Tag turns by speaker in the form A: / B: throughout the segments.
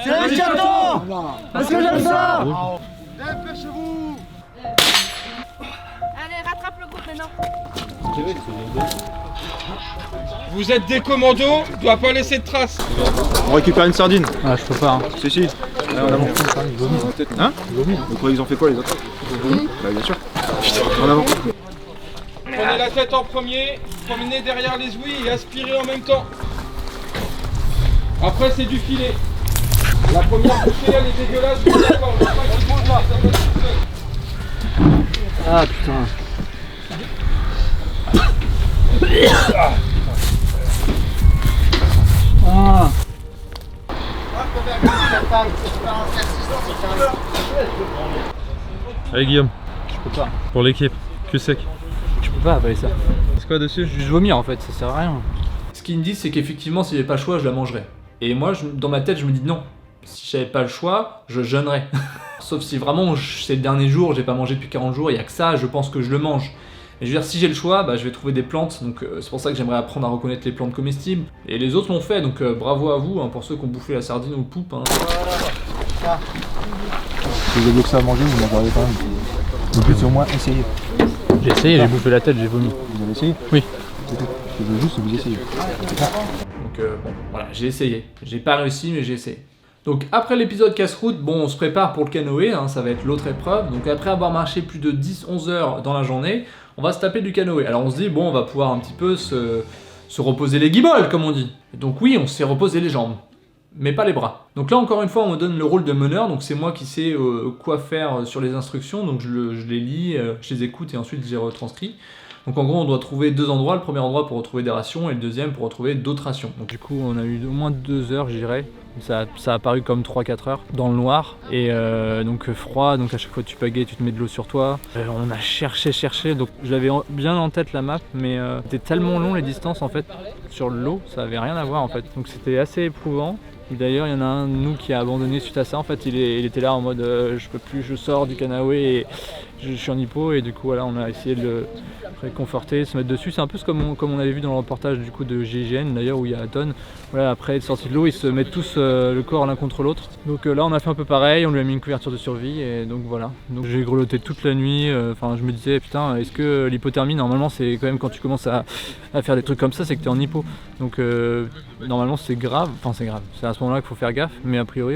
A: C'est le château. Parce que j'aime ça.
B: Dépêchez-vous.
C: Allez, rattrape le groupe maintenant.
D: Vous êtes des commandos, je dois pas laisser de traces.
E: On récupère une sardine.
F: Ah, je peux pas. Hein.
E: Si. Allez, en avant. Hein? Vous croyez qu'ils ont fait quoi les autres? Bah bien sûr. En avant.
D: Prenez la tête en premier, promenez derrière les ouïes et aspirez en même temps. Après c'est du filet. La première bouchée elle est dégueulasse, je suis d'accord, je veux pas qu'il bouge là, ça va tout seul.
F: Ah putain. Ah.
G: Allez Guillaume,
F: Je peux pas.
G: pour l'équipe, cul sec.
F: Je peux pas avaler ça.
G: C'est quoi dessus?
F: Juste vomir en fait, ça sert à rien.
H: Ce qu'ils me disent, c'est qu'effectivement, si j'avais pas le choix, je la mangerais. Et moi, dans ma tête, je me dis non. Si j'avais pas le choix, je jeûnerais. Sauf si vraiment, c'est le dernier jour, j'ai pas mangé depuis 40 jours, il y a que ça, je pense que je le mange. Et je veux dire, si j'ai le choix, bah, je vais trouver des plantes, donc c'est pour ça que j'aimerais apprendre à reconnaître les plantes comestibles. Et les autres l'ont fait, donc bravo à vous, hein, pour ceux qui ont bouffé la sardine ou le poupe. Hein.
E: Si vous avez que ça à manger, vous mangeriez quand même. Vous pouvez au moins essayer.
F: J'ai essayé, j'ai bouffé la tête, j'ai vomi.
E: Vous avez essayé?
F: Oui.
E: Je veux juste que vous essayez.
H: Donc bon, voilà, j'ai essayé. J'ai pas réussi, mais j'ai essayé. Donc après l'épisode casse-route, bon, on se prépare pour le canoë, hein, ça va être l'autre épreuve. Donc après avoir marché plus de 10-11 heures dans la journée, on va se taper du canoë. Alors on se dit, bon, on va pouvoir un petit peu se reposer les guibolles, comme on dit. Donc oui, on s'est reposé les jambes, mais pas les bras. Donc là, encore une fois, on me donne le rôle de meneur, donc c'est moi qui sais quoi faire sur les instructions, donc je les lis, je les écoute et ensuite je les retranscris. Donc en gros, on doit trouver deux endroits, le premier endroit pour retrouver des rations et le deuxième pour retrouver d'autres rations. Donc,
F: Du coup, on a eu au moins 2 heures, je dirais. Ça a apparu comme 3-4 heures dans le noir. Et donc froid, donc à chaque fois que tu pagaies, tu te mets de l'eau sur toi. On a cherché. Donc j'avais bien en tête la map, mais c'était tellement long les distances en fait. Sur l'eau, ça avait rien à voir en fait. Donc c'était assez éprouvant. D'ailleurs, il y en a un de nous qui a abandonné suite à ça. En fait, il était là en mode je peux plus, je sors du canoë et je suis en hypo. Et du coup, voilà, on a essayé de le réconforter, se mettre dessus. C'est un peu comme on avait vu dans le reportage du coup de GIGN d'ailleurs, où il y a Aton. Voilà, après être sorti de l'eau, ils se mettent tous le corps l'un contre l'autre. Donc là, on a fait un peu pareil. On lui a mis une couverture de survie et donc voilà. Donc j'ai grelotté toute la nuit. Enfin, je me disais putain, est-ce que l'hypothermie normalement c'est quand même quand tu commences à faire des trucs comme ça, c'est que t'es en hypo. Donc normalement c'est grave. Enfin c'est grave. C'est à ce moment-là qu'il faut faire gaffe. Mais a priori,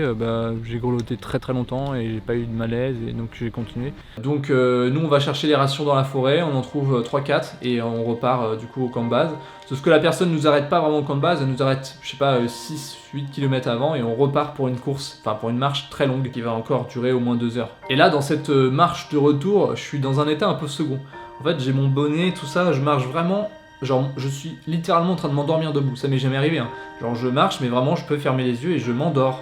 F: j'ai grelotté très longtemps et j'ai pas eu de malaise et donc j'ai continué. Donc nous on va chercher les rations dans la forêt. On en trouve 3-4 et on repart du coup au camp de base. Sauf que la personne nous arrête pas vraiment au camp de base, elle nous arrête, je sais pas, 6-8 km avant et on repart pour une course, enfin pour une marche très longue qui va encore durer au moins 2 heures. Et là, dans cette marche de retour, je suis dans un état un peu second. En fait, j'ai mon bonnet, tout ça, je marche vraiment, genre je suis littéralement en train de m'endormir debout, ça m'est jamais arrivé. Hein. Genre je marche, mais vraiment je peux fermer les yeux et je m'endors.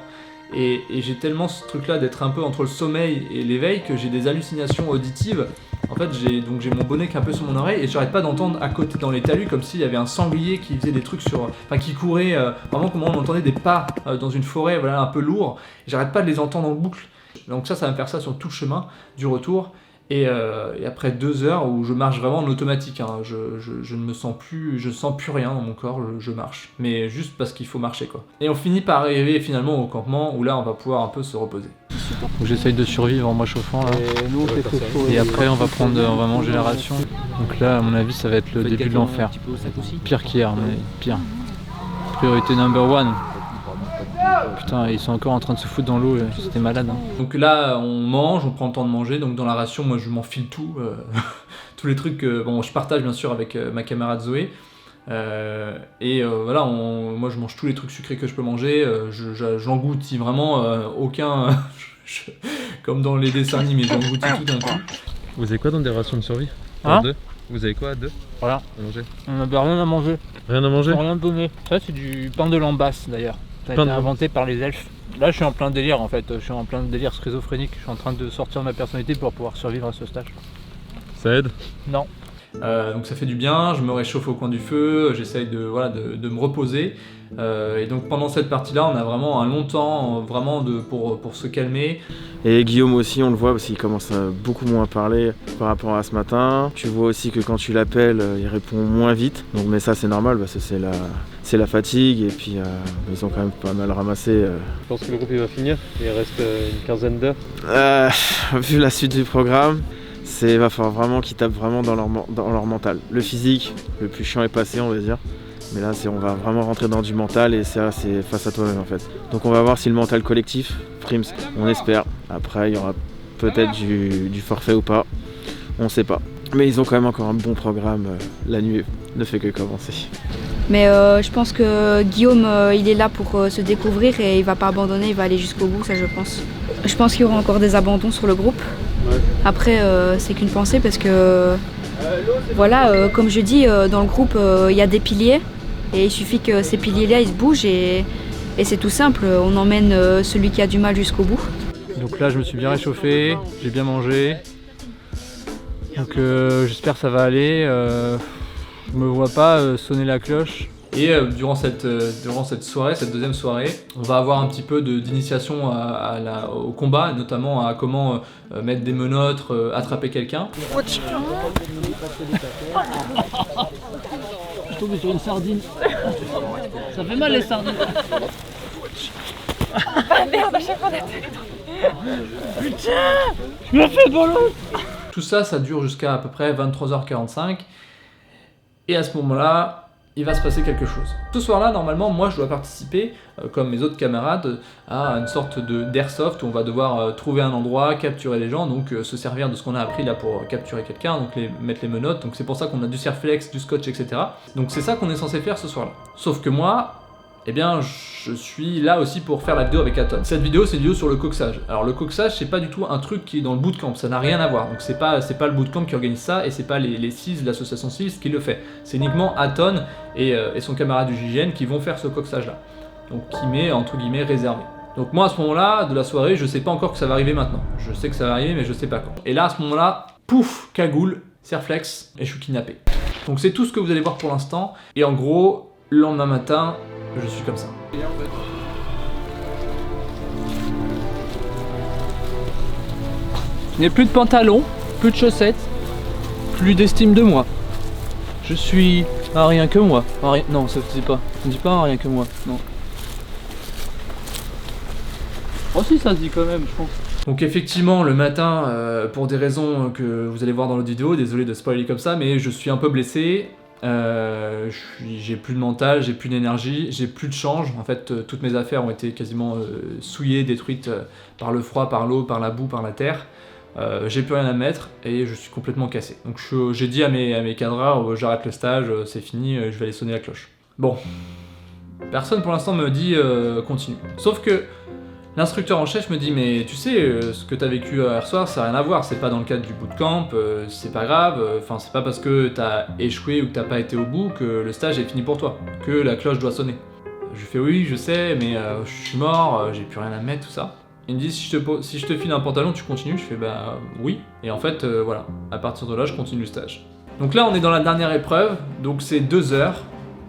F: Et j'ai tellement ce truc-là d'être un peu entre le sommeil et l'éveil que j'ai des hallucinations auditives. En fait, j'ai mon bonnet qui est un peu sur mon oreille et j'arrête pas d'entendre à côté dans les talus comme s'il y avait un sanglier qui faisait des trucs qui courait, vraiment comme on entendait des pas dans une forêt, voilà, un peu lourd. J'arrête pas de les entendre en boucle. Donc ça va me faire ça sur tout le chemin du retour. Et après 2 heures où je marche vraiment en automatique, hein, je ne me sens plus, je sens plus rien dans mon corps, je marche. Mais juste parce qu'il faut marcher quoi. Et on finit par arriver finalement au campement où là on va pouvoir un peu se reposer. Donc j'essaye de survivre en m'échauffant là. Et après on va manger la ration. Donc là à mon avis ça va être le début de l'enfer. Pire qu'hier, mais pire. Priorité number one. Putain, ils sont encore en train de se foutre dans l'eau, c'était malade. Hein.
H: Donc là, on mange, on prend le temps de manger, donc dans la ration, moi je m'enfile tout, tous les trucs, bon je partage bien sûr avec ma camarade Zoé, voilà, moi je mange tous les trucs sucrés que je peux manger, j'engloutis vraiment aucun, comme dans les dessins animés, j'engloutis tout d'un coup.
G: Vous avez quoi dans des rations de survie?
F: Hein?
G: Vous avez quoi à 2?
F: Voilà,
G: à manger?
F: on n'avait rien à manger.
G: Rien à manger?
F: Rien donné. Ça c'est du pain de lambasse d'ailleurs. Ça a été inventé par les elfes. Là je suis en plein délire en fait, je suis en plein délire schizophrénique, je suis en train de sortir de ma personnalité pour pouvoir survivre à ce stage.
G: Ça aide?
F: Non.
H: Donc ça fait du bien, je me réchauffe au coin du feu, j'essaye de me reposer. Et donc pendant cette partie-là, on a vraiment un long temps pour se calmer.
E: Et Guillaume aussi, on le voit parce qu'il commence à beaucoup moins parler par rapport à ce matin. Tu vois aussi que quand tu l'appelles, il répond moins vite. Donc, mais ça c'est normal parce que c'est c'est la fatigue et puis ils ont quand même pas mal ramassé.
G: Je pense que le groupe il va finir, il reste une quinzaine d'heures.
E: Vu la suite du programme, il va falloir vraiment qu'ils tapent vraiment dans leur mental. Le physique, le plus chiant est passé, on va dire. Mais là, on va vraiment rentrer dans du mental et ça, c'est face à toi-même en fait. Donc on va voir si le mental collectif prime, on espère. Après, il y aura peut-être du forfait ou pas, on sait pas. Mais ils ont quand même encore un bon programme, la nuit ne fait que commencer.
C: Mais je pense que Guillaume, il est là pour se découvrir et il va pas abandonner, il va aller jusqu'au bout, ça je pense. Je pense qu'il y aura encore des abandons sur le groupe. Ouais. Après, c'est qu'une pensée parce que, voilà, comme je dis, dans le groupe, il y a des piliers. Et il suffit que ces piliers-là, ils se bougent et c'est tout simple, on emmène celui qui a du mal jusqu'au bout.
F: Donc là, je me suis bien réchauffé, j'ai bien mangé. Donc j'espère que ça va aller. Je me vois pas sonner la cloche. Et durant cette soirée, cette deuxième soirée, on va avoir un petit peu d'initiation au combat, notamment à comment mettre des menottes, attraper quelqu'un.
A: Je suis tombé sur une sardine. Ça fait mal les sardines.
I: Ah merde, à chaque fois
A: Putain, je me fais ballon.
H: Tout ça, ça dure jusqu'à peu près 23h45. Et à ce moment-là, il va se passer quelque chose. Ce soir-là, normalement, moi je dois participer, comme mes autres camarades, à une sorte d'airsoft où on va devoir trouver un endroit, capturer les gens, donc se servir de ce qu'on a appris là pour capturer quelqu'un, donc mettre les menottes, donc c'est pour ça qu'on a du serflex, du scotch, etc. Donc c'est ça qu'on est censé faire ce soir-là. Sauf que moi, eh bien, je suis là aussi pour faire la vidéo avec Aton. Cette vidéo, c'est une vidéo sur le coxage. Alors le coxage, c'est pas du tout un truc qui est dans le bootcamp, ça n'a rien à voir. Donc c'est pas le bootcamp qui organise ça, et c'est pas les CIS, l'association CIS qui le fait. C'est uniquement Aton et son camarade du GIGN qui vont faire ce coxage-là. Donc qui m'est, entre guillemets, réservé. Donc moi, à ce moment-là, de la soirée, je sais pas encore que ça va arriver maintenant. Je sais que ça va arriver, mais je sais pas quand. Et là, à ce moment-là, pouf, cagoule, serflex, et je suis kidnappé. Donc c'est tout ce que vous allez voir pour l'instant. Et en gros, le lendemain matin, je suis comme ça.
F: Je n'ai plus de pantalon, plus de chaussettes, plus d'estime de moi. Je suis un rien que moi. Non, ça se dit pas. Ça ne dit pas un rien que moi, non. Oh si, ça se dit quand même, je pense.
H: Donc effectivement, le matin, pour des raisons que vous allez voir dans l'autre vidéo, désolé de spoiler comme ça, mais je suis un peu blessé. J'ai plus de mental, j'ai plus d'énergie, j'ai plus de change. En fait, toutes mes affaires ont été quasiment souillées, détruites par le froid, par l'eau, par la boue, par la terre. J'ai plus rien à mettre et je suis complètement cassé. Donc j'ai dit à mes cadreurs, j'arrête le stage, c'est fini, je vais aller sonner la cloche. Bon, personne pour l'instant me dit continue. Sauf que l'instructeur en chef me dit mais tu sais ce que t'as vécu hier soir ça n'a rien à voir, c'est pas dans le cadre du bootcamp, c'est pas grave, enfin c'est pas parce que t'as échoué ou que t'as pas été au bout que le stage est fini pour toi, que la cloche doit sonner. Je lui fais oui je sais mais je suis mort, j'ai plus rien à mettre tout ça. Il me dit si je te file un pantalon tu continues, je fais bah oui. Et en fait voilà, à partir de là je continue le stage. Donc là on est dans la dernière épreuve, donc c'est 2 heures,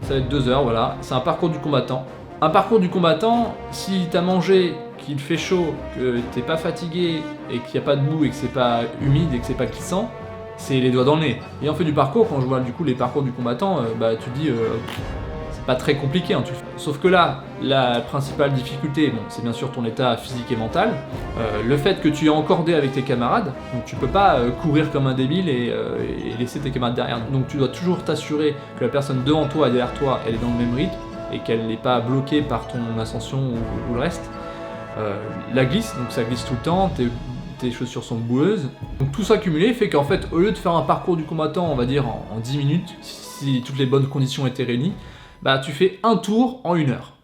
H: ça va être 2 heures voilà, c'est un parcours du combattant. Un parcours du combattant, si t'as mangé, qu'il fait chaud, que t'es pas fatigué et qu'il n'y a pas de boue et que c'est pas humide et que c'est pas glissant, c'est les doigts dans le nez. Et on fait du parcours, quand je vois du coup les parcours du combattant, bah tu te dis c'est pas très compliqué hein, sauf que là, la principale difficulté, bon, c'est bien sûr ton état physique et mental, le fait que tu es encordé avec tes camarades, donc tu peux pas courir comme un débile et laisser tes camarades derrière. Donc tu dois toujours t'assurer que la personne devant toi et derrière toi, elle est dans le même rythme et qu'elle n'est pas bloquée par ton ascension ou le reste. La glisse, donc ça glisse tout le temps, tes chaussures sont boueuses. Donc tout ça cumulé fait qu'en fait, au lieu de faire un parcours du combattant, on va dire en 10 minutes, si toutes les bonnes conditions étaient réunies, bah tu fais un tour en 1 heure.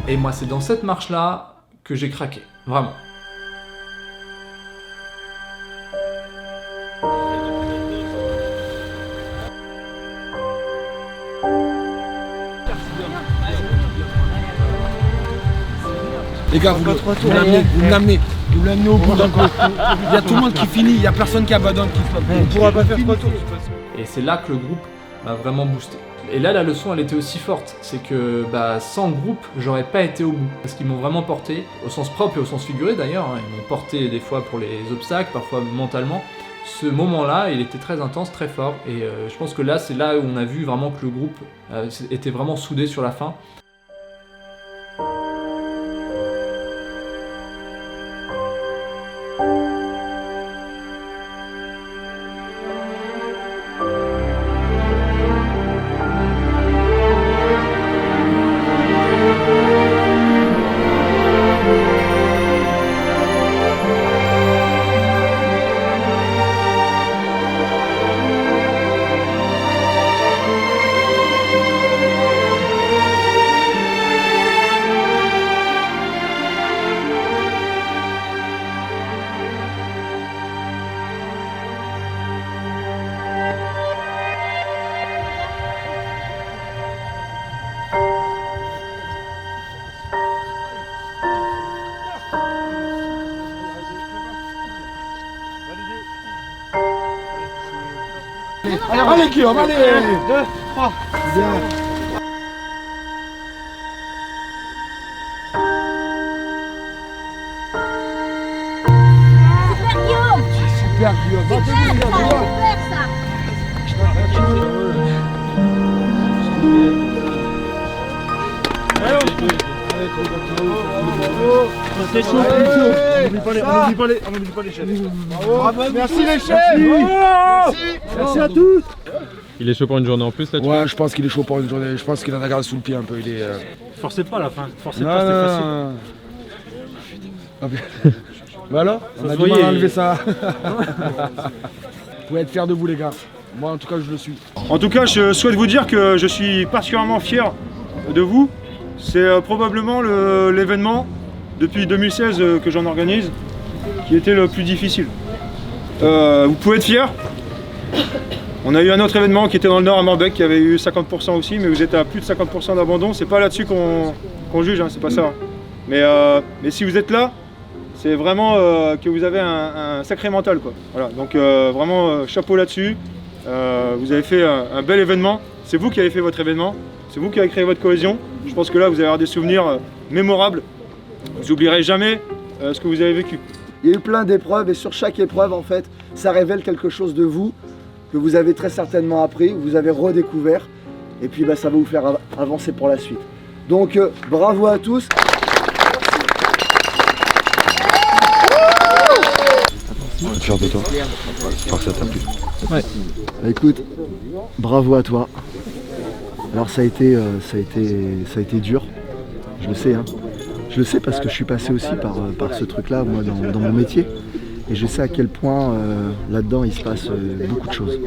H: Et moi, c'est dans cette marche-là que j'ai craqué, vraiment.
B: Les gars, vous l'amenez au bout d'un coup. Il y a tout le monde qui finit, il n'y a personne qui abandonne. On ne pourra pas faire 3 tours.
H: Et c'est là que le groupe m'a vraiment boosté. Et là, la leçon, elle était aussi forte. C'est que sans le groupe, j'aurais pas été au bout. Parce qu'ils m'ont vraiment porté, au sens propre et au sens figuré d'ailleurs. Ils m'ont porté des fois pour les obstacles, parfois mentalement. Ce moment-là, il était très intense, très fort. Et je pense que là, c'est là où on a vu vraiment que le groupe était vraiment soudé sur la fin.
B: Allez Guillaume, allez 2, 3. Bien. Super Guillaume. On n'oublie pas les chefs. Merci les chefs. Merci à tous.
G: Il est chaud pour une journée en plus là?
B: Ouais, je pense qu'il est chaud pour une journée. Je pense qu'il en a gardé sous le pied un peu. Il est.
I: Forcez pas à la fin. Forcez pas, c'était facile.
B: Bah alors, on a du mal à enlever ça. Vous pouvez être fiers de vous les gars. Moi en tout cas je le suis.
J: En tout cas je souhaite vous dire que je suis particulièrement fier de vous. C'est probablement l'événement depuis 2016 que j'en organise qui était le plus difficile. Vous pouvez être fiers. On a eu un autre événement qui était dans le nord à Morbec qui avait eu 50% aussi, mais vous êtes à plus de 50% d'abandon. C'est pas là-dessus qu'on juge, hein, c'est pas ça. Mais si vous êtes là, c'est vraiment que vous avez un sacré mental, quoi. Voilà, donc vraiment chapeau là-dessus. Vous avez fait un bel événement. C'est vous qui avez fait votre événement. C'est vous qui avez créé votre cohésion. Je pense que là, vous allez avoir des souvenirs mémorables. Vous n'oublierez jamais ce que vous avez vécu.
K: Il y a eu plein d'épreuves et sur chaque épreuve, en fait, ça révèle quelque chose de vous que vous avez très certainement appris, vous avez redécouvert. Et puis, ça va vous faire avancer pour la suite. Donc, bravo à tous.
B: On est fiers de toi. J'espère que ça t'a plu.
K: Ouais. Écoute, bravo à toi. Alors ça a été dur, je le sais, hein. Je le sais parce que je suis passé aussi par ce truc-là, moi, dans mon métier. Et je sais à quel point là-dedans il se passe beaucoup de choses.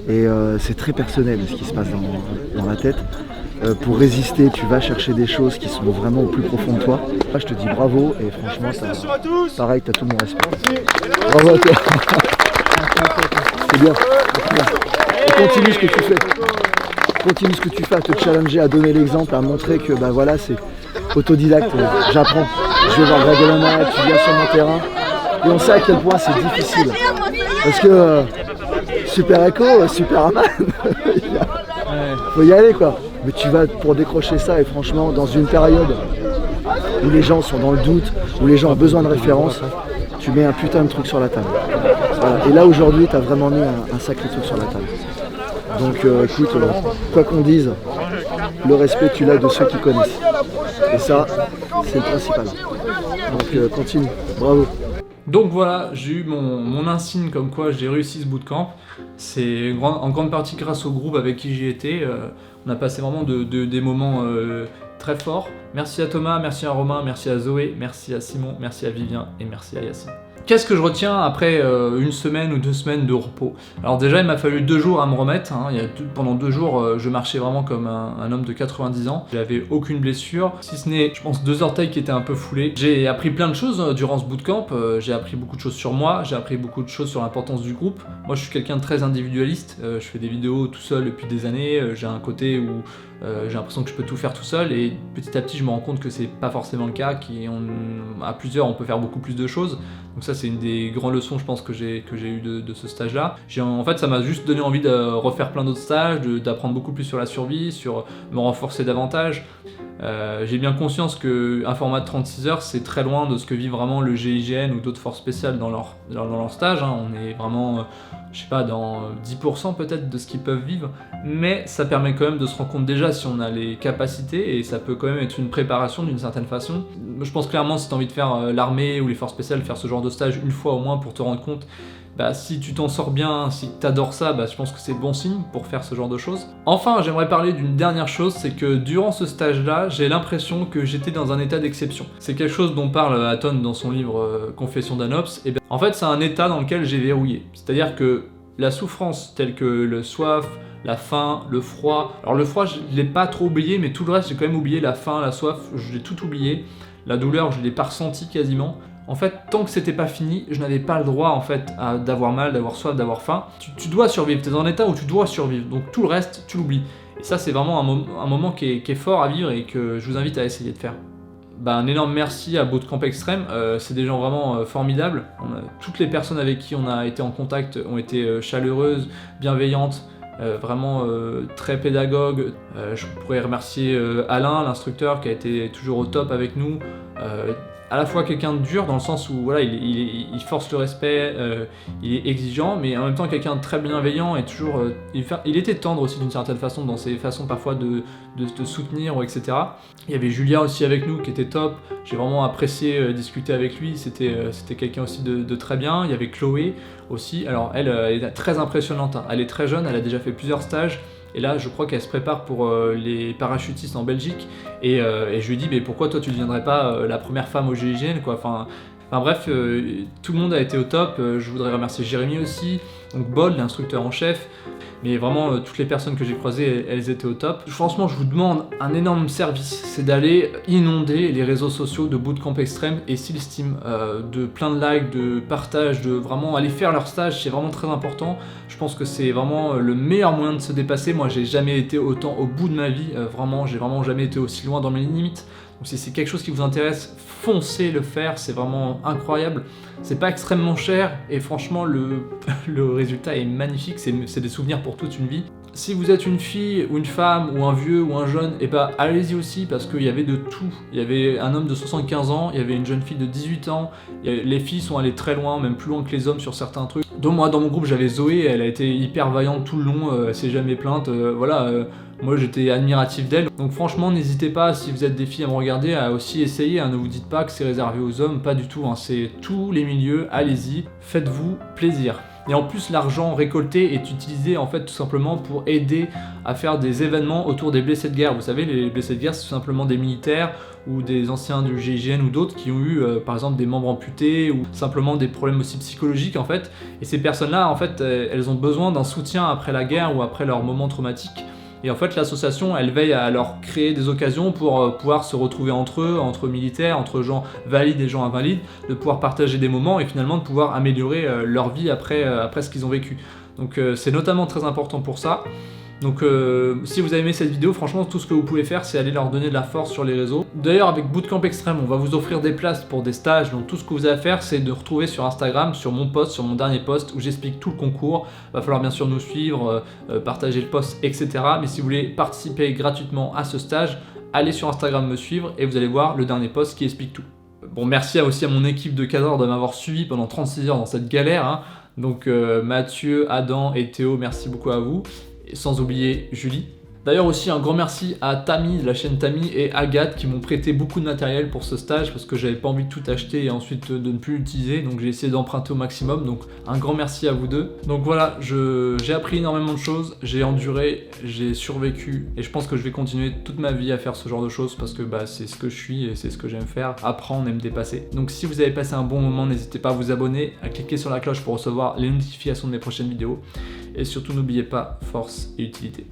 K: Et c'est très personnel ce qui se passe dans la tête. Pour résister, tu vas chercher des choses qui sont vraiment au plus profond de toi. Là, je te dis bravo et franchement, pareil, tu as tout mon respect. Bravo à toi. C'est bien. Et continue ce que tu fais. Continue ce que tu fais, à te challenger, à donner l'exemple, à montrer que voilà, c'est autodidacte. J'apprends. Je vais voir Greg Elena, tu viens sur mon terrain. Et on sait à quel point c'est difficile. Parce que Super Echo, Superman, faut y aller quoi. Mais tu vas pour décrocher ça et franchement, dans une période où les gens sont dans le doute, où les gens ont besoin de références, tu mets un putain de truc sur la table. Voilà. Et là aujourd'hui, tu as vraiment mis un sacré truc sur la table. Donc écoute, quoi qu'on dise, le respect tu l'as de ceux qui connaissent. Et ça, c'est le principal. Donc continue, bravo.
H: Donc voilà, j'ai eu mon insigne comme quoi j'ai réussi ce bootcamp. C'est en grande partie grâce au groupe avec qui j'y étais. On a passé vraiment des moments très forts. Merci à Thomas, merci à Romain, merci à Zoé, merci à Simon, merci à Vivien et merci à Yacine. Qu'est-ce que je retiens après une semaine ou 2 semaines de repos? Alors déjà, il m'a fallu 2 jours à me remettre. Hein. Pendant 2 jours, je marchais vraiment comme un homme de 90 ans. J'avais aucune blessure, si ce n'est, je pense, 2 orteils qui étaient un peu foulés. J'ai appris plein de choses durant ce bootcamp. J'ai appris beaucoup de choses sur moi. J'ai appris beaucoup de choses sur l'importance du groupe. Moi, je suis quelqu'un de très individualiste. Je fais des vidéos tout seul depuis des années. J'ai un côté où j'ai l'impression que je peux tout faire tout seul. Et petit à petit, je me rends compte que c'est pas forcément le cas. À plusieurs, on peut faire beaucoup plus de choses. Donc ça, c'est une des grandes leçons, je pense, que j'ai eu de ce stage-là. En fait, ça m'a juste donné envie de refaire plein d'autres stages, d'apprendre beaucoup plus sur la survie, sur me renforcer davantage. J'ai bien conscience qu'un format de 36 heures, c'est très loin de ce que vit vraiment le GIGN ou d'autres forces spéciales dans leur stage. Hein. On est vraiment, je sais pas, dans 10% peut-être de ce qu'ils peuvent vivre. Mais ça permet quand même de se rendre compte déjà si on a les capacités, et ça peut quand même être une préparation d'une certaine façon. Je pense clairement, si tu as envie de faire l'armée ou les forces spéciales, faire ce genre de stage une fois au moins pour te rendre compte, si tu t'en sors bien, si tu adores ça, je pense que c'est bon signe pour faire ce genre de choses. Enfin, j'aimerais parler d'une dernière chose, c'est que durant ce stage-là, j'ai l'impression que j'étais dans un état d'exception. C'est quelque chose dont parle Hatton dans son livre Confession d'un Ops. En fait, c'est un état dans lequel j'ai verrouillé. C'est-à-dire que la souffrance telle que le soif, la faim, le froid. Alors le froid, je l'ai pas trop oublié, mais tout le reste, j'ai quand même oublié. La faim, la soif, je l'ai tout oublié. La douleur, je l'ai pas ressenti quasiment. En fait, tant que c'était pas fini, je n'avais pas le droit en fait d'avoir mal, d'avoir soif, d'avoir faim. Tu dois survivre, tu es dans un état où tu dois survivre, donc tout le reste, tu l'oublies. Et ça, c'est vraiment un moment qui est fort à vivre et que je vous invite à essayer de faire. Un énorme merci à Bootcamp Extrême, c'est des gens vraiment formidables. Toutes les personnes avec qui on a été en contact ont été chaleureuses, bienveillantes, vraiment très pédagogues. Je pourrais remercier Alain, l'instructeur, qui a été toujours au top avec nous. À la fois quelqu'un de dur dans le sens où voilà, il force le respect, il est exigeant, mais en même temps quelqu'un de très bienveillant et toujours. Il était tendre aussi d'une certaine façon dans ses façons parfois de te soutenir, etc. Il y avait Julia aussi avec nous qui était top. J'ai vraiment apprécié discuter avec lui. C'était quelqu'un aussi de très bien. Il y avait Chloé aussi. Alors elle est très impressionnante. Hein. Elle est très jeune. Elle a déjà fait plusieurs stages. Et là, je crois qu'elle se prépare pour les parachutistes en Belgique. Et je lui dis, mais pourquoi toi tu ne deviendrais pas la première femme au GIGN, quoi. Enfin bref, tout le monde a été au top. Je voudrais remercier Jérémy aussi, donc Bold, l'instructeur en chef. Mais vraiment, toutes les personnes que j'ai croisées, elles étaient au top. Franchement, je vous demande un énorme service, c'est d'aller inonder les réseaux sociaux de Bootcamp Extreme et SEALs Team, de plein de likes, de partages, de vraiment aller faire leur stage, c'est vraiment très important. Je pense que c'est vraiment le meilleur moyen de se dépasser. Moi, j'ai jamais été autant au bout de ma vie, j'ai vraiment jamais été aussi loin dans mes limites. Donc si c'est quelque chose qui vous intéresse, foncez le faire, c'est vraiment incroyable. C'est pas extrêmement cher et franchement le résultat est magnifique, c'est des souvenirs pour toute une vie. Si vous êtes une fille ou une femme ou un vieux ou un jeune, allez-y aussi parce qu'il y avait de tout. Il y avait un homme de 75 ans, il y avait une jeune fille de 18 ans, les filles sont allées très loin, même plus loin que les hommes sur certains trucs. Donc moi dans mon groupe j'avais Zoé, elle a été hyper vaillante tout le long, elle s'est jamais plainte, moi j'étais admiratif d'elle. Donc franchement n'hésitez pas, si vous êtes des filles à me regarder, à aussi essayer, ne vous dites pas que c'est réservé aux hommes, pas du tout, c'est tous les milieux, allez-y, faites-vous plaisir. Et en plus, l'argent récolté est utilisé en fait tout simplement pour aider à faire des événements autour des blessés de guerre. Vous savez, les blessés de guerre, c'est tout simplement des militaires ou des anciens du GIGN ou d'autres qui ont eu par exemple des membres amputés ou simplement des problèmes aussi psychologiques en fait. Et ces personnes-là, en fait, elles ont besoin d'un soutien après la guerre ou après leur moment traumatique. Et en fait, l'association, elle veille à leur créer des occasions pour pouvoir se retrouver entre eux, entre militaires, entre gens valides et gens invalides, de pouvoir partager des moments et finalement de pouvoir améliorer leur vie après ce qu'ils ont vécu. Donc c'est notamment très important pour ça. Donc si vous avez aimé cette vidéo, franchement tout ce que vous pouvez faire c'est aller leur donner de la force sur les réseaux. D'ailleurs avec Bootcamp Extreme on va vous offrir des places pour des stages, donc tout ce que vous avez à faire c'est de retrouver sur Instagram, sur mon post, sur mon dernier post où j'explique tout le concours. Va falloir bien sûr nous suivre, partager le post, etc. Mais si vous voulez participer gratuitement à ce stage, allez sur Instagram me suivre et vous allez voir le dernier post qui explique tout. Bon, merci aussi à mon équipe de cadres de m'avoir suivi pendant 36 heures dans cette galère. Donc Mathieu, Adam et Théo, merci beaucoup à vous. Et sans oublier Julie. D'ailleurs aussi un grand merci à Tammy, de la chaîne Tammy, et Agathe qui m'ont prêté beaucoup de matériel pour ce stage parce que j'avais pas envie de tout acheter et ensuite de ne plus l'utiliser, donc j'ai essayé d'emprunter au maximum, donc un grand merci à vous deux. Donc voilà, j'ai appris énormément de choses, j'ai enduré, j'ai survécu et je pense que je vais continuer toute ma vie à faire ce genre de choses parce que bah, c'est ce que je suis et c'est ce que j'aime faire, apprendre et me dépasser. Donc si vous avez passé un bon moment, n'hésitez pas à vous abonner, à cliquer sur la cloche pour recevoir les notifications de mes prochaines vidéos et surtout n'oubliez pas, force et utilité.